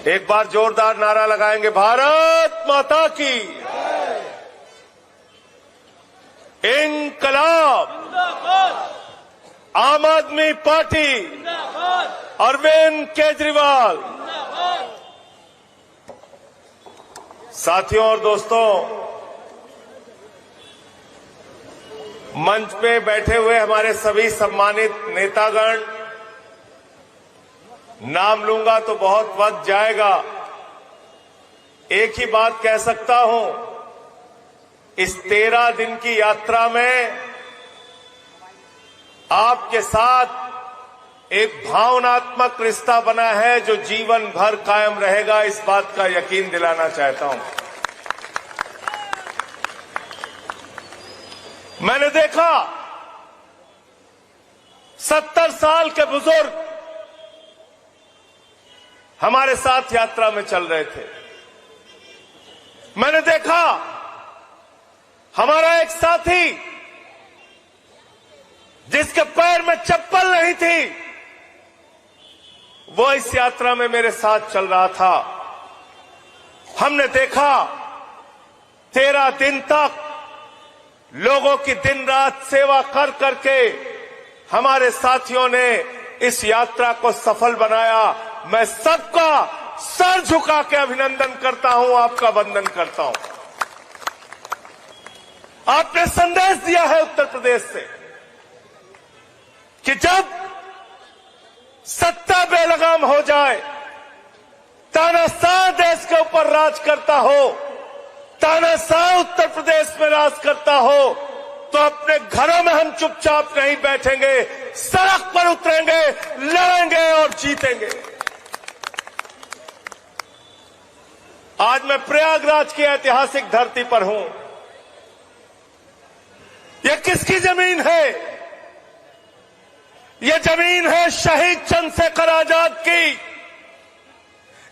एक बार जोरदार नारा लगाएंगे, भारत माता की इंकलाब, आम आदमी पार्टी, अरविंद केजरीवाल। साथियों और दोस्तों, मंच पे बैठे हुए हमारे सभी सम्मानित नेतागण, नाम लूंगा तो बहुत वक्त जाएगा। एक ही बात कह सकता हूं, इस 13 दिन की यात्रा में आपके साथ एक भावनात्मक रिश्ता बना है जो जीवन भर कायम रहेगा, इस बात का यकीन दिलाना चाहता हूं। मैंने देखा 70 साल के बुजुर्ग हमारे साथ यात्रा में चल रहे थे। मैंने देखा हमारा एक साथी जिसके पैर में चप्पल नहीं थी, वो इस यात्रा में मेरे साथ चल रहा था। हमने देखा 13 दिन तक लोगों की दिन रात सेवा कर करके हमारे साथियों ने इस यात्रा को सफल बनाया। मैं सबका सर झुका के अभिनंदन करता हूं, आपका वंदन करता हूं। आपने संदेश दिया है उत्तर प्रदेश से कि जब सत्ता बेलगाम हो जाए, तानाशाह देश के ऊपर राज करता हो, तानाशाह उत्तर प्रदेश में राज करता हो, तो अपने घरों में हम चुपचाप नहीं बैठेंगे, सड़क पर उतरेंगे, लड़ेंगे और जीतेंगे। आज मैं प्रयागराज की ऐतिहासिक धरती पर हूं। यह किसकी जमीन है? यह जमीन है शहीद चंद्रशेखर आजाद की,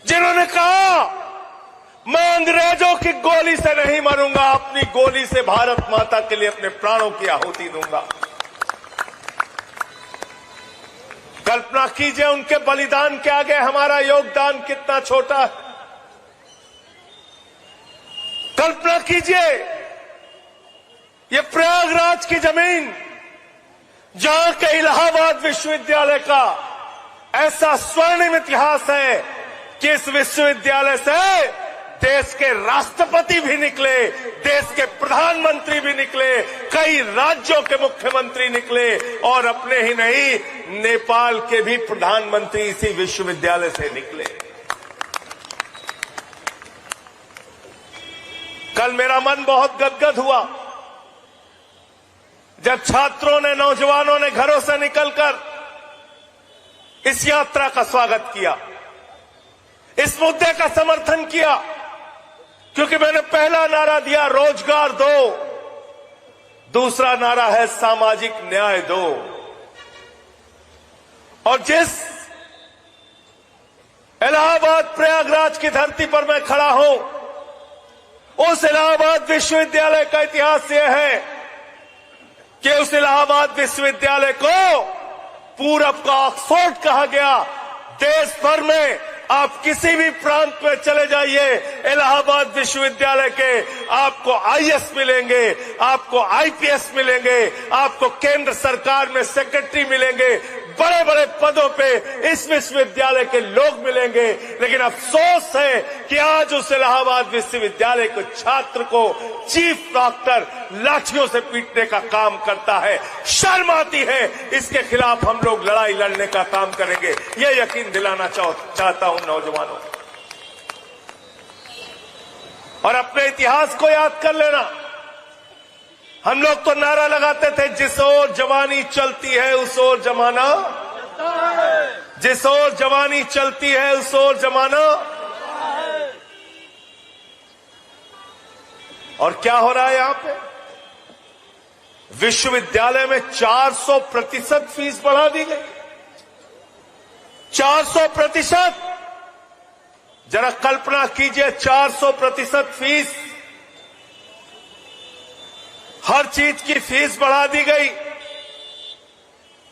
जिन्होंने कहा मैं अंग्रेजों की गोली से नहीं मरूंगा, अपनी गोली से भारत माता के लिए अपने प्राणों की आहुति दूंगा। कल्पना कीजिए उनके बलिदान के आगे हमारा योगदान कितना छोटा है। कल्पना कीजिए ये प्रयागराज की जमीन, जहां के इलाहाबाद विश्वविद्यालय का ऐसा स्वर्णिम इतिहास है कि इस विश्वविद्यालय से देश के राष्ट्रपति भी निकले, देश के प्रधानमंत्री भी निकले, कई राज्यों के मुख्यमंत्री निकले और अपने ही नहीं, नेपाल के भी प्रधानमंत्री इसी विश्वविद्यालय से निकले। कल मेरा मन बहुत गदगद हुआ जब छात्रों ने, नौजवानों ने घरों से निकलकर इस यात्रा का स्वागत किया, इस मुद्दे का समर्थन किया, क्योंकि मैंने पहला नारा दिया रोजगार दो, दूसरा नारा है सामाजिक न्याय दो। और जिस इलाहाबाद प्रयागराज की धरती पर मैं खड़ा हूं, उस इलाहाबाद विश्वविद्यालय का इतिहास यह है कि उस इलाहाबाद विश्वविद्यालय को पूरब का ऑक्सफोर्ड कहा गया। देश भर में आप किसी भी प्रांत में चले जाइए, इलाहाबाद विश्वविद्यालय के आपको आईएएस मिलेंगे, आपको आईपीएस मिलेंगे, आपको केंद्र सरकार में सेक्रेटरी मिलेंगे, बड़े बड़े पदों पे इस विश्वविद्यालय के लोग मिलेंगे। लेकिन अफसोस है कि आज उस इलाहाबाद विश्वविद्यालय के छात्र को चीफ डॉक्टर लाठियों से पीटने का काम करता है। शर्म आती है। इसके खिलाफ हम लोग लड़ाई लड़ने का काम करेंगे, ये यकीन दिलाना चाहता हूं नौजवानों। और अपने इतिहास को याद कर लेना। हम लोग तो नारा लगाते थे, जिस ओर जवानी चलती है उस ओर जमाना, जिस ओर जवानी चलती है उस ओर जमाना। और क्या हो रहा है यहां पे? विश्वविद्यालय में 400% फीस बढ़ा दी गई। 400%। जरा कल्पना कीजिए, 400% फीस, हर चीज की फीस बढ़ा दी गई।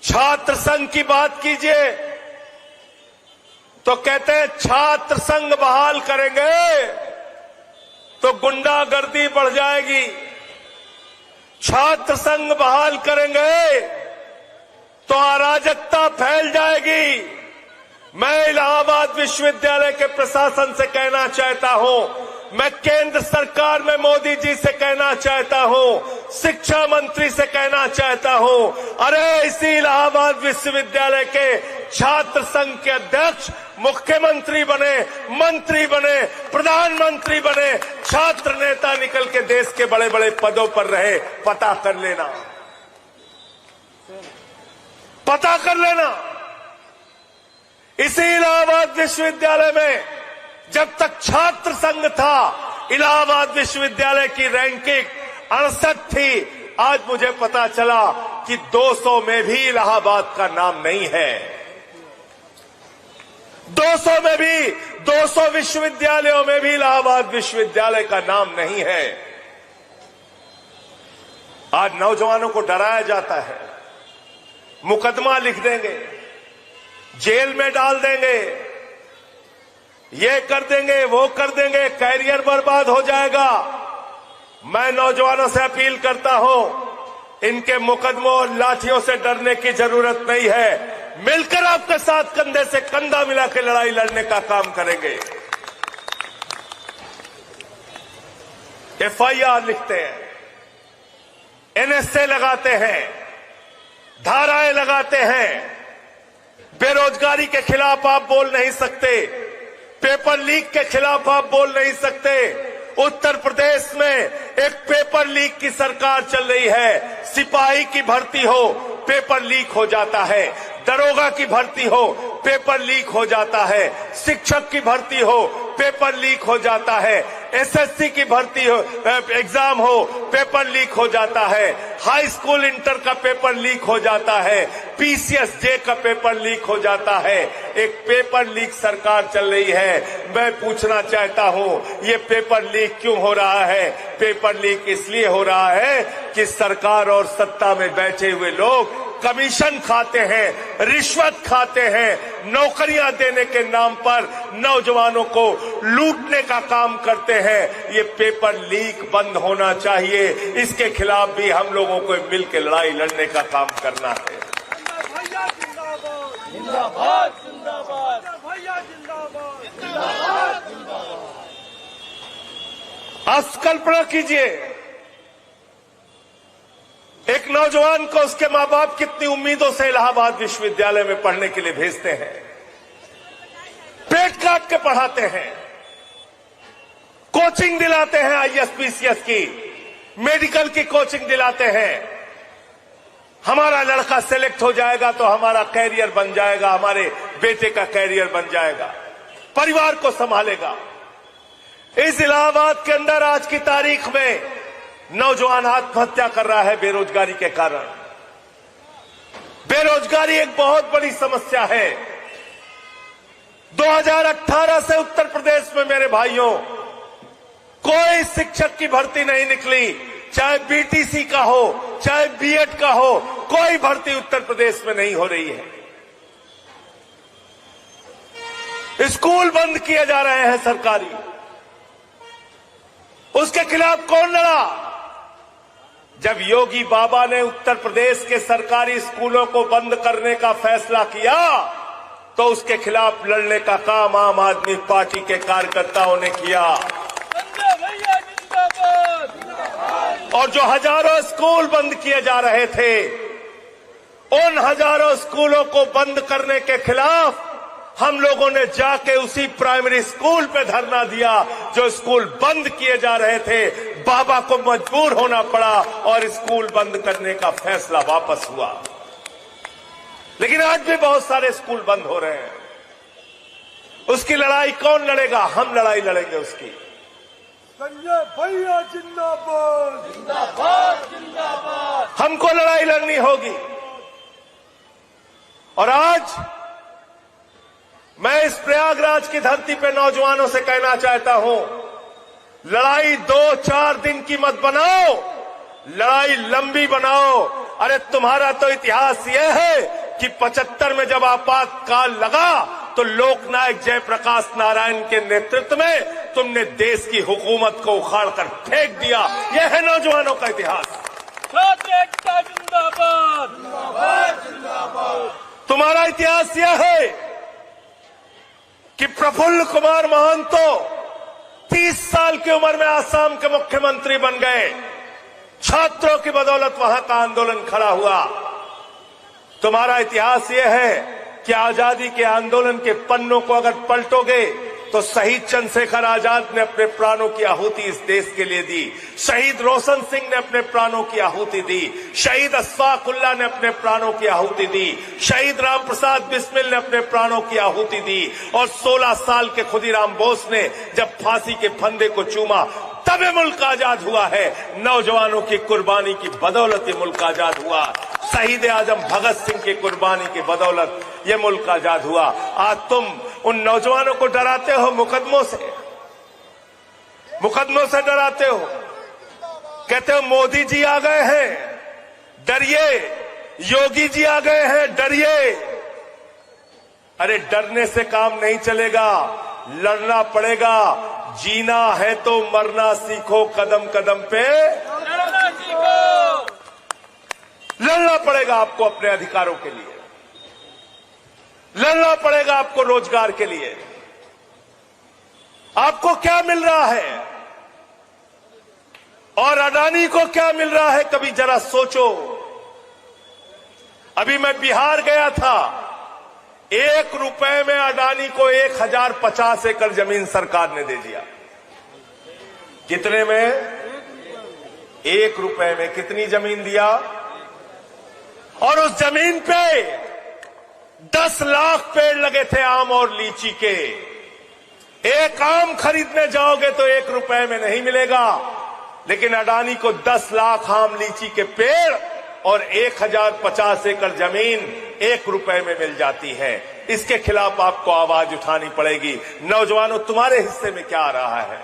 छात्र संघ की बात कीजिए, तो कहते हैं छात्र संघ बहाल करेंगे तो गुंडागर्दी बढ़ जाएगी, छात्र संघ बहाल करेंगे तो अराजकता फैल जाएगी। मैं इलाहाबाद विश्वविद्यालय के प्रशासन से कहना चाहता हूं, मैं केंद्र सरकार में मोदी जी से कहना चाहता हूं, शिक्षा मंत्री से कहना चाहता हूं, अरे इसी इलाहाबाद विश्वविद्यालय के छात्र संघ के अध्यक्ष मुख्यमंत्री बने, मंत्री बने, प्रधानमंत्री बने, छात्र नेता निकल के देश के बड़े बड़े पदों पर रहे, पता कर लेना, पता कर लेना। इसी इलाहाबाद विश्वविद्यालय में जब तक छात्र संघ था, इलाहाबाद विश्वविद्यालय की रैंकिंग 68 थी। आज मुझे पता चला कि 200 में भी इलाहाबाद का नाम नहीं है। 200 में भी, 200 विश्वविद्यालयों में भी इलाहाबाद विश्वविद्यालय का नाम नहीं है। आज नौजवानों को डराया जाता है, मुकदमा लिख देंगे, जेल में डाल देंगे, ये कर देंगे, वो कर देंगे, कैरियर बर्बाद हो जाएगा। मैं नौजवानों से अपील करता हूं, इनके मुकदमों और लाठियों से डरने की जरूरत नहीं है। मिलकर आपके साथ कंधे से कंधा मिला के लड़ाई लड़ने का काम करेंगे। एफआईआर लिखते हैं, एनएसए लगाते हैं, धाराएं लगाते हैं। बेरोजगारी के खिलाफ आप बोल नहीं सकते, पेपर लीक के खिलाफ आप बोल नहीं सकते। उत्तर प्रदेश में एक पेपर लीक की सरकार चल रही है। सिपाही की भर्ती हो, पेपर लीक हो जाता है, दरोगा की भर्ती हो, पेपर लीक हो जाता है, शिक्षक की भर्ती हो, पेपर लीक हो जाता है, एसएससी की भर्ती हो, एग्जाम हो, पेपर लीक हो जाता है, हाई स्कूल इंटर का पेपर लीक हो जाता है, पीसीएस जे का पेपर लीक हो जाता है। एक पेपर लीक सरकार चल रही है। मैं पूछना चाहता हूं, ये पेपर लीक क्यों हो रहा है? पेपर लीक इसलिए हो रहा है कि सरकार और सत्ता में बैठे हुए लोग कमीशन खाते हैं, रिश्वत खाते हैं, नौकरियां देने के नाम पर नौजवानों को लूटने का काम करते हैं। ये पेपर लीक बंद होना चाहिए। इसके खिलाफ भी हम लोगों को मिलकर लड़ाई लड़ने का काम करना है। जिंदाबाद जिंदाबाद भैया जिंदाबाद जिंदाबाद जिंदाबाद। आज कल्पना कीजिए, एक नौजवान को उसके मां बाप कितनी उम्मीदों से इलाहाबाद विश्वविद्यालय में पढ़ने के लिए भेजते हैं, पेट काट के पढ़ाते हैं, कोचिंग दिलाते हैं, आईएएस पीसीएस की, मेडिकल की कोचिंग दिलाते हैं। हमारा लड़का सेलेक्ट हो जाएगा तो हमारा कैरियर बन जाएगा, हमारे बेटे का कैरियर बन जाएगा, परिवार को संभालेगा। इस इलाहाबाद के अंदर आज की तारीख में नौजवान आत्महत्या कर रहा है बेरोजगारी के कारण। बेरोजगारी एक बहुत बड़ी समस्या है। 2018 से उत्तर प्रदेश में मेरे भाइयों कोई शिक्षक की भर्ती नहीं निकली, चाहे बीटीसी का हो, चाहे बीएड का हो, कोई भर्ती उत्तर प्रदेश में नहीं हो रही है। स्कूल बंद किए जा रहे हैं सरकारी। उसके खिलाफ कौन लड़ा? जब योगी बाबा ने उत्तर प्रदेश के सरकारी स्कूलों को बंद करने का फैसला किया तो उसके खिलाफ लड़ने का काम आम आदमी पार्टी के कार्यकर्ताओं ने किया। और जो हजारों स्कूल बंद किए जा रहे थे, उन हजारों स्कूलों को बंद करने के खिलाफ हम लोगों ने जाके उसी प्राइमरी स्कूल पे धरना दिया जो स्कूल बंद किए जा रहे थे। बाबा को मजबूर होना पड़ा और स्कूल बंद करने का फैसला वापस हुआ। लेकिन आज भी बहुत सारे स्कूल बंद हो रहे हैं। उसकी लड़ाई कौन लड़ेगा? हम लड़ाई लड़ेंगे उसकी। संजय भैया जिंदाबाद जिंदाबाद जिंदाबाद। हमको लड़ाई लड़नी होगी। और आज मैं इस प्रयागराज की धरती पे नौजवानों से कहना चाहता हूं, लड़ाई 2-4 दिन की मत बनाओ, लड़ाई लंबी बनाओ। अरे तुम्हारा तो इतिहास यह है कि 75 में जब आपातकाल लगा तो लोकनायक जयप्रकाश नारायण के नेतृत्व में तुमने देश की हुकूमत को उखाड़कर फेंक दिया। यह है नौजवानों का इतिहास। छात्र एकता जिंदाबाद, जिंदाबाद, जिंदाबाद। तुम्हारा इतिहास यह है कि प्रफुल्ल कुमार महंतो 30 साल की उम्र में आसाम के मुख्यमंत्री बन गए। छात्रों की बदौलत वहां का आंदोलन खड़ा हुआ। तुम्हारा इतिहास यह है कि आजादी के आंदोलन के पन्नों को अगर पलटोगे तो शहीद चंद्रशेखर आजाद ने अपने प्राणों की आहुति इस देश के लिए दी। शहीद रोशन सिंह ने अपने प्राणों की आहुति दी। शहीद अशफाक उल्लाह ने अपने प्राणों की आहुति दी। शहीद राम प्रसाद बिस्मिल ने अपने प्राणों की आहुति दी। और 16 साल के खुदीराम बोस ने जब फांसी के फंदे को चूमा तब ये मुल्क आजाद हुआ है। नौजवानों की कुर्बानी की बदौलत ये मुल्क आजाद हुआ। शहीद आजम भगत सिंह की कुर्बानी की बदौलत ये मुल्क आजाद हुआ। आज तुम उन नौजवानों को डराते हो मुकदमों से डराते हो। कहते हो मोदी जी आ गए हैं, डरिए। योगी जी आ गए हैं, डरिए। अरे डरने से काम नहीं चलेगा, लड़ना पड़ेगा। जीना है तो मरना सीखो, कदम कदम पे लड़ना सीखो। लड़ना पड़ेगा आपको अपने अधिकारों के लिए, लड़ना पड़ेगा आपको रोजगार के लिए। आपको क्या मिल रहा है और अडानी को क्या मिल रहा है, कभी जरा सोचो। अभी मैं बिहार गया था, 1 रुपए में अडानी को 1050 एकड़ जमीन सरकार ने दे दिया। कितने में? 1 रुपए में कितनी जमीन दिया? और उस जमीन पे 10 लाख पेड़ लगे थे आम और लीची के। एक आम खरीदने जाओगे तो 1 रुपए में नहीं मिलेगा, लेकिन अडानी को 10 लाख आम लीची के पेड़ और 1050 एकड़ जमीन 1 रुपए में मिल जाती है। इसके खिलाफ आपको आवाज उठानी पड़ेगी। नौजवानों, तुम्हारे हिस्से में क्या आ रहा है?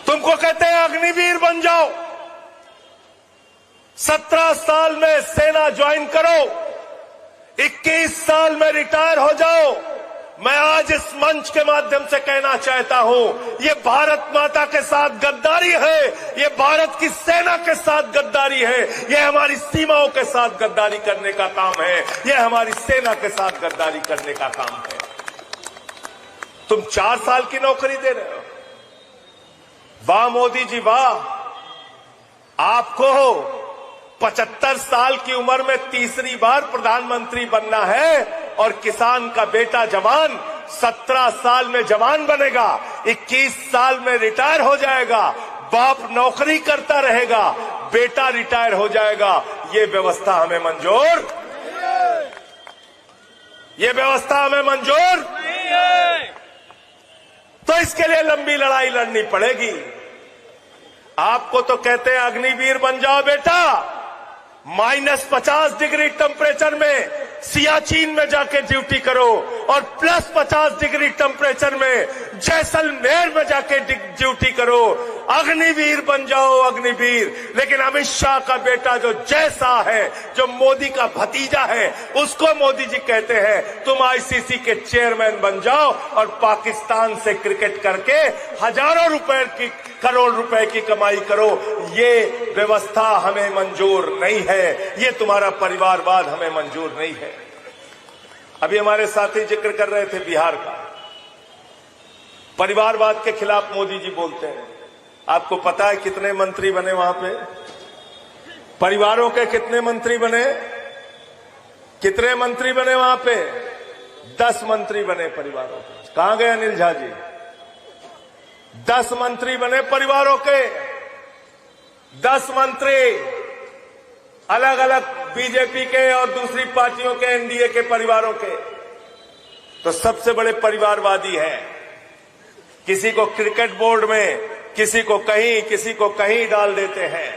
तुमको कहते हैं अग्निवीर बन जाओ, 17 साल में सेना ज्वाइन करो, 21 साल में रिटायर हो जाओ। मैं आज इस मंच के माध्यम से कहना चाहता हूं, ये भारत माता के साथ गद्दारी है, ये भारत की सेना के साथ गद्दारी है, ये हमारी सीमाओं के साथ गद्दारी करने का काम है, ये हमारी सेना के साथ गद्दारी करने का काम है। तुम 4 साल की नौकरी दे रहे हो। वाह मोदी जी वाह, आपको 75 साल की उम्र में तीसरी बार प्रधानमंत्री बनना है और किसान का बेटा जवान 17 साल में जवान बनेगा, 21 साल में रिटायर हो जाएगा। बाप नौकरी करता रहेगा, बेटा रिटायर हो जाएगा। ये व्यवस्था हमें मंजूर, ये व्यवस्था हमें मंजूर नहीं है। तो इसके लिए लंबी लड़ाई लड़नी पड़ेगी। आपको तो कहते हैं अग्निवीर बन जाओ बेटा, -50 डिग्री टेम्परेचर में सियाचिन में जाके ड्यूटी करो और +50 डिग्री टेम्परेचर में जैसलमेर में जाके ड्यूटी करो। अग्निवीर बन जाओ, अग्निवीर। लेकिन अमित शाह का बेटा जो जैसा है, जो मोदी का भतीजा है, उसको मोदी जी कहते हैं तुम आईसीसी के चेयरमैन बन जाओ और पाकिस्तान से क्रिकेट करके हजारों रुपए की, करोड़ रुपए की कमाई करो। ये व्यवस्था हमें मंजूर नहीं है, ये तुम्हारा परिवारवाद हमें मंजूर नहीं है। अभी हमारे साथी जिक्र कर रहे थे बिहार का, परिवारवाद के खिलाफ मोदी जी बोलते हैं। आपको पता है कितने मंत्री बने वहां पे? परिवारों के कितने मंत्री बने? कितने मंत्री बने वहां पे? 10 मंत्री बने परिवारों के। कहां गए अनिल झा जी? 10 मंत्री बने परिवारों के। 10 मंत्री अलग अलग बीजेपी के और दूसरी पार्टियों के, एनडीए के परिवारों के। तो सबसे बड़े परिवारवादी हैं। किसी को क्रिकेट बोर्ड में, किसी को कहीं डाल देते हैं।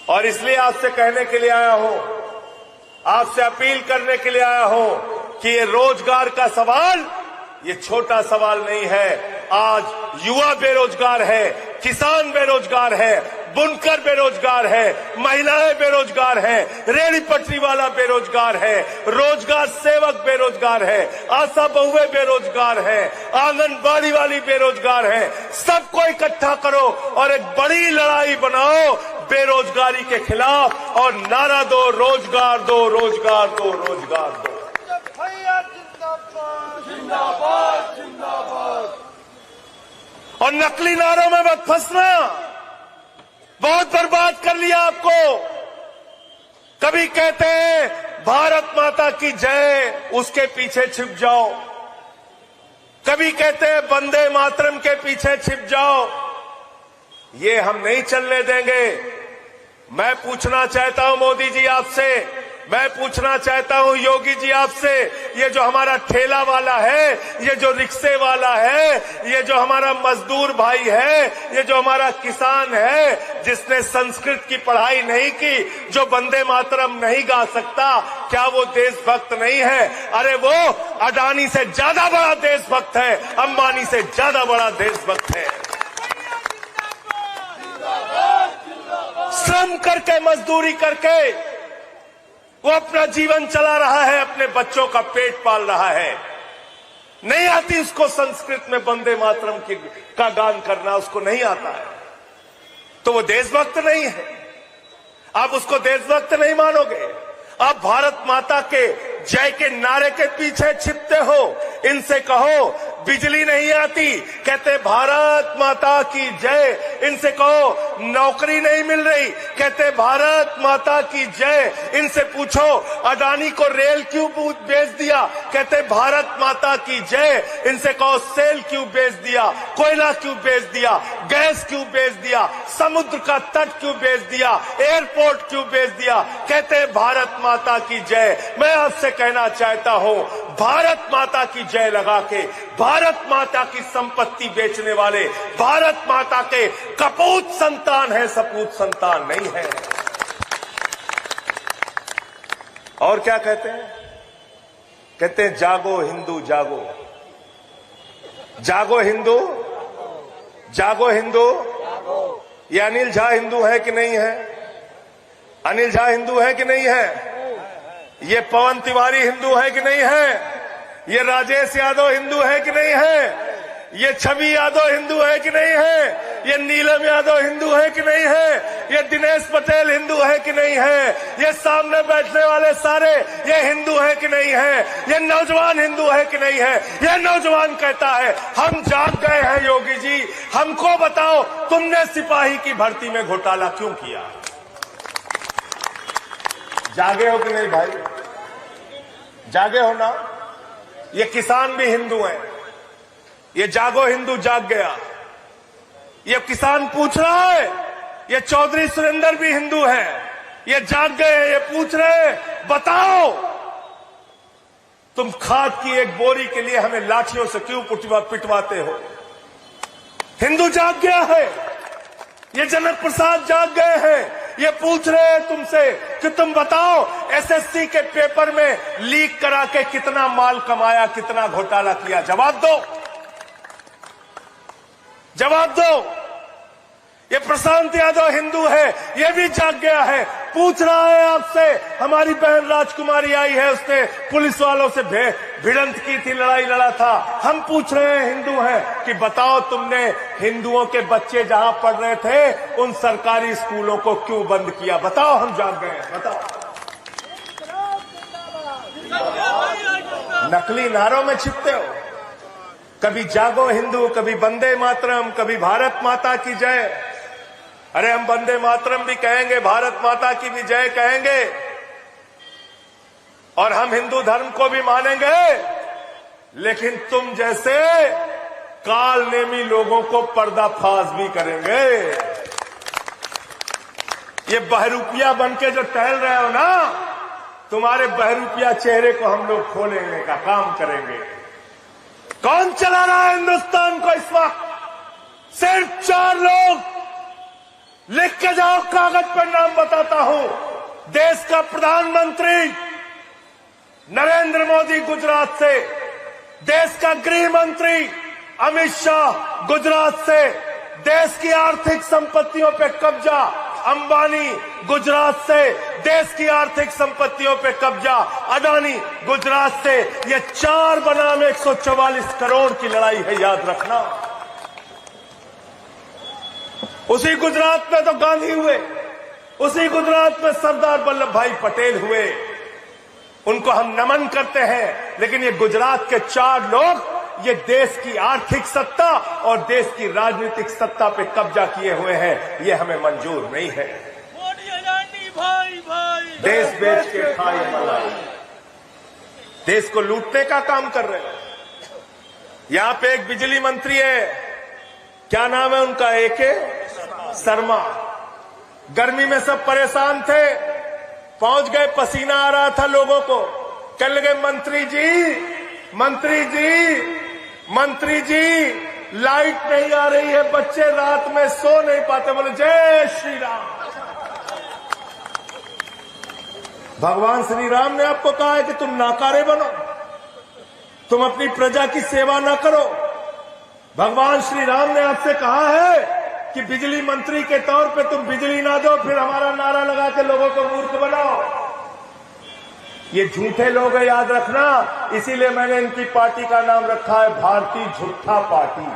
और इसलिए आपसे कहने के लिए आया हूं, आपसे अपील करने के लिए आया हूं कि ये रोजगार का सवाल, ये छोटा सवाल नहीं है। आज युवा बेरोजगार है, किसान बेरोजगार है, बुनकर बेरोजगार है, महिलाएं बेरोजगार है, रेहड़ी पटरी वाला बेरोजगार है, रोजगार सेवक बेरोजगार है, आशा बहुएं बेरोजगार है, आंगनबाड़ी वाली बेरोजगार है। सबको इकट्ठा करो और एक बड़ी लड़ाई बनाओ बेरोजगारी के खिलाफ और नारा दो, रोजगार दो, रोजगार दो, रोजगार दो। जिंदाबाद जिंदाबाद। और नकली नारों में मत फंसना, बहुत बर्बाद कर लिया आपको। कभी कहते हैं भारत माता की जय, उसके पीछे छिप जाओ। कभी कहते हैं वंदे मातरम के पीछे छिप जाओ। ये हम नहीं चलने देंगे। मैं पूछना चाहता हूं मोदी जी आपसे, मैं पूछना चाहता हूं योगी जी आपसे, ये जो हमारा ठेला वाला है, ये जो रिक्शे वाला है, ये जो हमारा मजदूर भाई है, ये जो हमारा किसान है, जिसने संस्कृत की पढ़ाई नहीं की, जो वंदे मातरम नहीं गा सकता, क्या वो देशभक्त नहीं है? अरे वो अडानी से ज्यादा बड़ा देशभक्त है, अंबानी से ज्यादा बड़ा देशभक्त है। श्रम करके, मजदूरी करके वो अपना जीवन चला रहा है, अपने बच्चों का पेट पाल रहा है। नहीं आती उसको संस्कृत में वंदे मातरम का गान करना, उसको नहीं आता है, तो वो देशभक्त नहीं है। आप उसको देशभक्त नहीं मानोगे। आप भारत माता के जय के नारे के पीछे छिपते हो। इनसे कहो बिजली नहीं आती, कहते भारत माता की जय। इनसे कहो नौकरी नहीं मिल रही, कहते भारत माता की जय। इनसे पूछो अडानी को रेल क्यों बेच दिया, कहते भारत माता की जय। इनसे कहो सेल क्यों बेच दिया, कोयला क्यों बेच दिया, गैस क्यों बेच दिया, समुद्र का तट क्यों बेच दिया, एयरपोर्ट क्यों बेच दिया, कहते भारत माता की जय। मैं आपसे कहना चाहता हूं, भारत माता की जय लगा के भारत माता की संपत्ति बेचने वाले भारत माता के कपूत संतान है, सपूत संतान नहीं है। और क्या कहते हैं? कहते हैं जागो हिंदू जागो, जागो हिंदू, जागो हिंदू। ये अनिल झा हिंदू है कि नहीं है? अनिल झा हिंदू है कि नहीं है? ये पवन तिवारी हिंदू है कि नहीं है? ये राजेश यादव हिंदू है कि नहीं है? ये छवि यादव हिंदू है कि नहीं है? ये नीलम यादव हिंदू है कि नहीं है? ये दिनेश पटेल हिंदू है कि नहीं है? ये सामने बैठने वाले सारे ये हिंदू है कि नहीं है? ये नौजवान हिंदू है कि नहीं है? ये नौजवान कहता है हम जाग गए हैं योगी जी, हमको बताओ तुमने सिपाही की भर्ती में घोटाला क्यों किया? जागे हो कि नहीं भाई? जागे हो ना? ये किसान भी हिंदू हैं। ये जागो हिंदू जाग गया। ये किसान पूछ रहा है, ये चौधरी सुरेंद्र भी हिंदू हैं, ये जाग गए, ये पूछ रहे बताओ तुम खाद की एक बोरी के लिए हमें लाठियों से क्यों पिटवाते हो? हिंदू जाग गया है। ये जनक प्रसाद जाग गए हैं। ये पूछ रहे हैं तुमसे कि तुम बताओ एसएससी के पेपर में लीक करा के कितना माल कमाया, कितना घोटाला किया? जवाब दो, जवाब दो। ये प्रशांत यादव हिंदू है, ये भी जाग गया है, पूछ रहा है आपसे। हमारी बहन राजकुमारी आई है, उसने पुलिस वालों से भिड़ंत की थी, लड़ाई लड़ा था। हम पूछ रहे हैं, हिंदू हैं, कि बताओ तुमने हिंदुओं के बच्चे जहां पढ़ रहे थे उन सरकारी स्कूलों को क्यों बंद किया? बताओ, हम जाग गए हैं, बताओ। नकली नारों में छिपते हो। कभी जागो हिंदू, कभी वंदे मातरम, कभी भारत माता की जय। अरे हम वंदे मातरम भी कहेंगे, भारत माता की भी जय कहेंगे, और हम हिंदू धर्म को भी मानेंगे, लेकिन तुम जैसे काल नेमी लोगों को पर्दाफाश भी करेंगे। ये बहरूपिया बनके जो टहल रहे हो ना, तुम्हारे बहरूपिया चेहरे को हम लोग खोलने का काम करेंगे। कौन चला रहा है हिंदुस्तान को इस वक्त? सिर्फ 4 लोग। लिख के जाओ, कागज पर नाम बताता हूं। देश का प्रधानमंत्री नरेंद्र मोदी गुजरात से, देश का गृह मंत्री अमित शाह गुजरात से, देश की आर्थिक संपत्तियों पे कब्जा, अंबानी गुजरात से देश की आर्थिक संपत्तियों पे कब्जा, अदानी गुजरात से, ये 4 बनाम 144 करोड़ की लड़ाई है, याद रखना। उसी गुजरात में तो गांधी हुए, उसी गुजरात में सरदार वल्लभ भाई पटेल हुए, उनको हम नमन करते हैं। लेकिन ये गुजरात के 4 लोग ये देश की आर्थिक सत्ता और देश की राजनीतिक सत्ता पे कब्जा किए हुए हैं, ये हमें मंजूर नहीं है। भाई भाई देश बेच के खाई मलाई, देश को लूटने का काम कर रहे हैं। यहां पे एक बिजली मंत्री है, क्या नाम है उनका, एके शर्मा। गर्मी में सब परेशान थे, पहुंच गए, पसीना आ रहा था लोगों को, कहने लगे मंत्री जी, मंत्री जी, मंत्री जी, लाइट नहीं आ रही है, बच्चे रात में सो नहीं पाते। बोले जय श्री राम। भगवान श्री राम ने आपको कहा है कि तुम नाकारे बनो, तुम अपनी प्रजा की सेवा ना करो। भगवान श्री राम ने आपसे कहा है कि बिजली मंत्री के तौर पे तुम बिजली ना दो, फिर हमारा नारा लगा के लोगों को मूर्ख बनाओ। ये झूठे लोग हैं, याद रखना। इसीलिए मैंने इनकी पार्टी का नाम रखा है भारतीय झूठा पार्टी।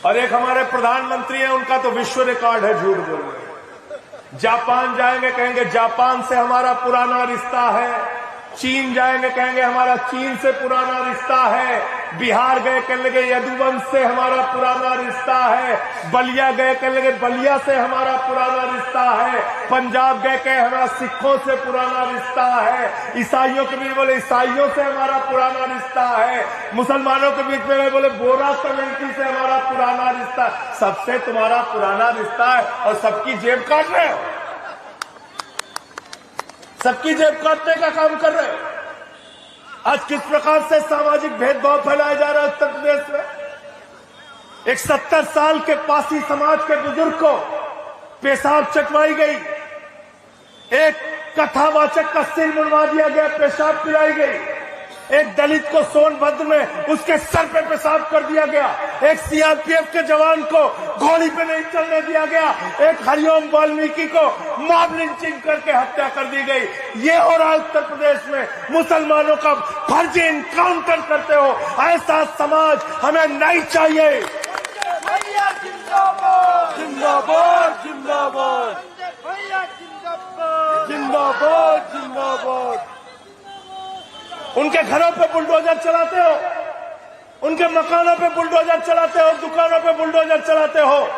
और एक हमारे प्रधानमंत्री हैं, उनका तो विश्व रिकॉर्ड है झूठ बोलने। जापान जाएंगे, कहेंगे जापान से हमारा पुराना रिश्ता है। चीन जाएंगे, कहेंगे हमारा चीन से पुराना रिश्ता है। बिहार गए, कहने लगे यदुवंश से हमारा पुराना रिश्ता है। बलिया गए, कहने लगे बलिया से हमारा पुराना रिश्ता है। पंजाब गए, कहे हमारा सिखों से पुराना रिश्ता है। ईसाइयों के बीच बोले ईसाइयों से हमारा पुराना रिश्ता है। मुसलमानों के बीच में बोले बोरा कम्युनिटी से हमारा पुराना रिश्ता। सबसे तुम्हारा पुराना रिश्ता है और सबकी जेब काट रहे हो, सबकी जेब काटने का काम कर रहे हो। आज किस प्रकार से सामाजिक भेदभाव फैलाया जा रहा है उत्तर प्रदेश में। एक 70 साल के पासी समाज के बुजुर्ग को पेशाब चटवाई गई, एक कथावाचक का सिर मुड़वा दिया गया, पेशाब पिलाई गई। एक दलित को सोनभद्र में उसके सर पे पेशाब कर दिया गया। एक सीआरपीएफ के जवान को घोड़ी पे नहीं चलने दिया गया। एक हरिओम वाल्मीकि को मॉब लिंचिंग करके हत्या कर दी गई। ये हो रहा उत्तर प्रदेश में। मुसलमानों का फर्जी इनकाउंटर करते हो, ऐसा समाज हमें नहीं चाहिए। भैया जिंदाबाद जिंदाबाद जिंदाबाद, भैया जिंदाबाद जिंदाबाद जिंदाबाद। उनके घरों पे बुलडोजर चलाते हो, उनके मकानों पे बुलडोजर चलाते हो, दुकानों पे बुलडोजर चलाते हो।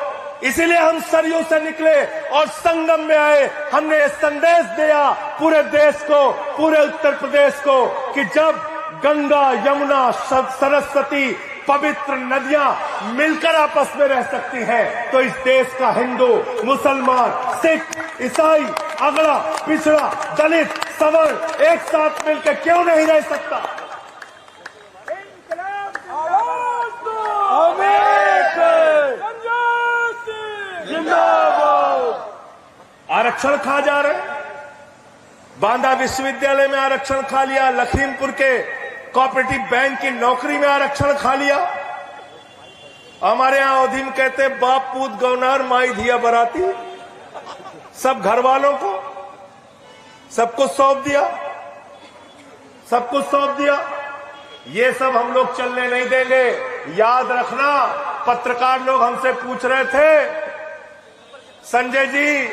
इसीलिए हम सरयू से निकले और संगम में आए। हमने ये संदेश दिया पूरे देश को, पूरे उत्तर प्रदेश को, कि जब गंगा, यमुना, सरस्वती, पवित्र नदियां मिलकर आपस में रह सकती हैं, तो इस देश का हिंदू, मुसलमान, सिख, ईसाई, अगड़ा, पिछड़ा, दलित, सवर्ण एक साथ मिलकर क्यों नहीं रह सकता। आरक्षण खा जा रहे, बांदा विश्वविद्यालय में आरक्षण खा लिया, लखीमपुर के कोऑपरेटिव बैंक की नौकरी में आरक्षण खा लिया। हमारे यहां अवधि में कहते बाप पूत गौनार माई धिया बराती, सब घर वालों को सब कुछ सौंप दिया, सब कुछ सौंप दिया। ये सब हम लोग चलने नहीं देंगे। याद रखना, पत्रकार लोग हमसे पूछ रहे थे, संजय जी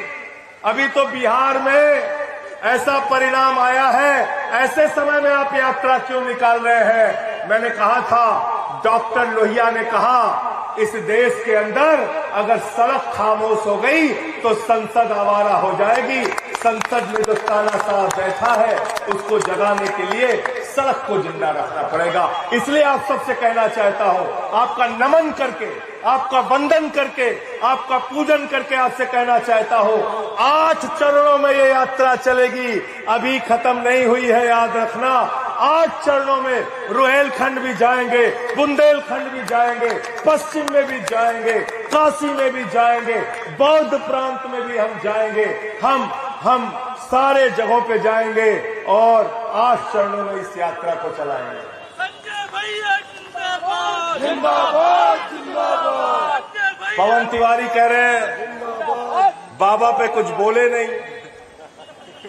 अभी तो बिहार में ऐसा परिणाम आया है, ऐसे समय में आप यात्रा क्यों निकाल रहे हैं। मैंने कहा था, डॉक्टर लोहिया ने कहा, इस देश के अंदर अगर सड़क खामोश हो गई तो संसद आवारा हो जाएगी। संसद में जो तानाशाह बैठा है उसको जगाने के लिए सड़क को जिंदा रखना पड़ेगा। इसलिए आप सबसे कहना चाहता हूं, आपका नमन करके, आपका वंदन करके, आपका पूजन करके आपसे कहना चाहता हूं, 8 चरणों में ये यात्रा चलेगी, अभी खत्म नहीं हुई है। याद रखना, 8 चरणों में रुहेलखंड भी जाएंगे, बुंदेलखंड भी जाएंगे, पश्चिम में भी जाएंगे, काशी में भी जाएंगे, बौद्ध प्रांत में भी हम जाएंगे। हम सारे जगहों पे जाएंगे और 8 चरणों में इस यात्रा को चलाएंगे। संजय भैया जिंदाबाद। जिंदाबाद जिंदाबाद। पवन तिवारी कह रहे हैं बाबा पे कुछ बोले नहीं,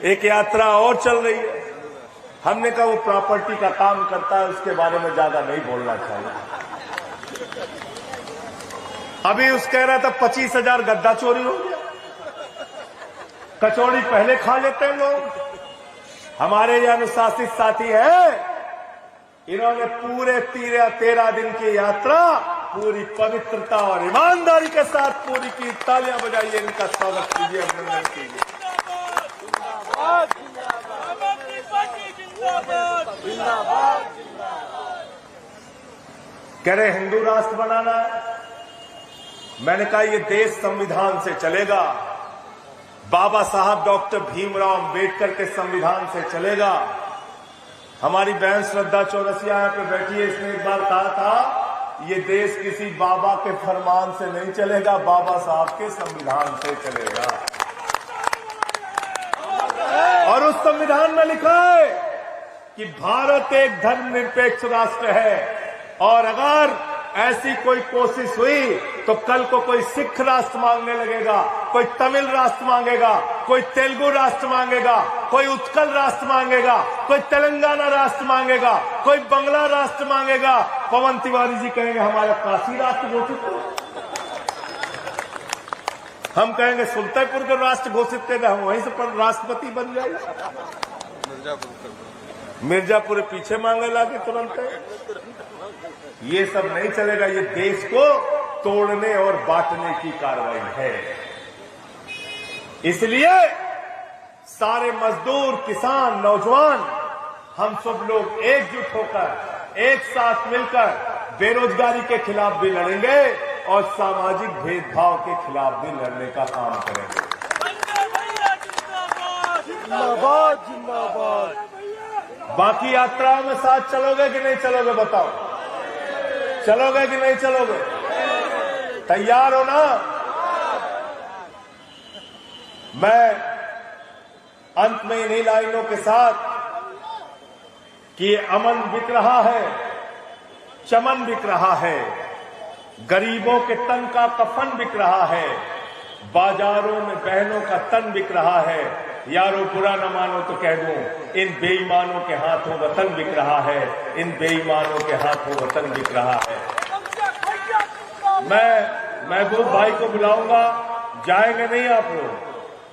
एक यात्रा और चल रही है। हमने कहा वो प्रॉपर्टी का काम करता है, उसके बारे में ज्यादा नहीं बोलना चाहिए। अभी उस कह रहा था 25,000 गद्दा चोरी हो गया। कचौड़ी पहले खा लेते हैं लोग। हमारे ये अनुशासित साथी है, इन्होंने पूरे 13 दिन की यात्रा पूरी पवित्रता और ईमानदारी के साथ पूरी की। तालियां बजाइए, इनका स्वागत कीजिए, अभिनंदन कीजिए। कह रहे हिंदू राष्ट्र बनाना है। मैंने कहा ये देश संविधान से चलेगा, बाबा साहब डॉक्टर भीमराव अंबेडकर के संविधान से चलेगा। हमारी बहन श्रद्धा चौरसिया यहाँ पे बैठी है, इसने एक बार कहा था ये देश किसी बाबा के फरमान से नहीं चलेगा, बाबा साहब के संविधान से चलेगा। और उस संविधान में लिखा है कि भारत एक धर्मनिरपेक्ष राष्ट्र है, और अगर ऐसी कोई कोशिश हुई तो कल को कोई सिख राष्ट्र मांगने लगेगा, कोई तमिल राष्ट्र मांगेगा, कोई तेलुगु राष्ट्र मांगेगा, कोई उत्कल राष्ट्र मांगेगा, कोई तेलंगाना राष्ट्र मांगेगा, कोई बंगला राष्ट्र मांगेगा। पवन तिवारी जी कहेंगे हमारा काशी राष्ट्र घोषित करो, हम कहेंगे सुल्तानपुर को राष्ट्र घोषित कर दे, हम वहीं से पर राष्ट्रपति बन जाएंगे। मिर्जापुर पीछे मांगे लाके तुरंत। ये सब नहीं चलेगा, ये देश को तोड़ने और बांटने की कार्रवाई है। इसलिए सारे मजदूर, किसान, नौजवान, हम सब लोग एकजुट होकर एक साथ मिलकर बेरोजगारी के खिलाफ भी लड़ेंगे और सामाजिक भेदभाव के खिलाफ भी लड़ने का काम करेंगे। जिंदाबाद जिंदाबाद। बाकी यात्राओं में साथ चलोगे कि नहीं चलोगे, बताओ? चलोगे कि नहीं चलोगे? तैयार हो ना? मैं अंत में इन्हीं लाइनों के साथ कि अमन बिक रहा है, चमन बिक रहा है, गरीबों के तन का कफन बिक रहा है, बाजारों में बहनों का तन बिक रहा है। यारो बुरा न मानो तो कह दूं, इन बेईमानों के हाथों वतन बिक रहा है, इन बेईमानों के हाथों वतन बिक रहा है। मैं महबूब भाई को बुलाऊंगा, जाएंगे नहीं आप लोग?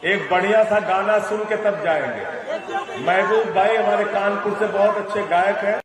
एक बढ़िया सा गाना सुन के तब जाएंगे। महबूब भाई हमारे कानपुर से बहुत अच्छे गायक हैं।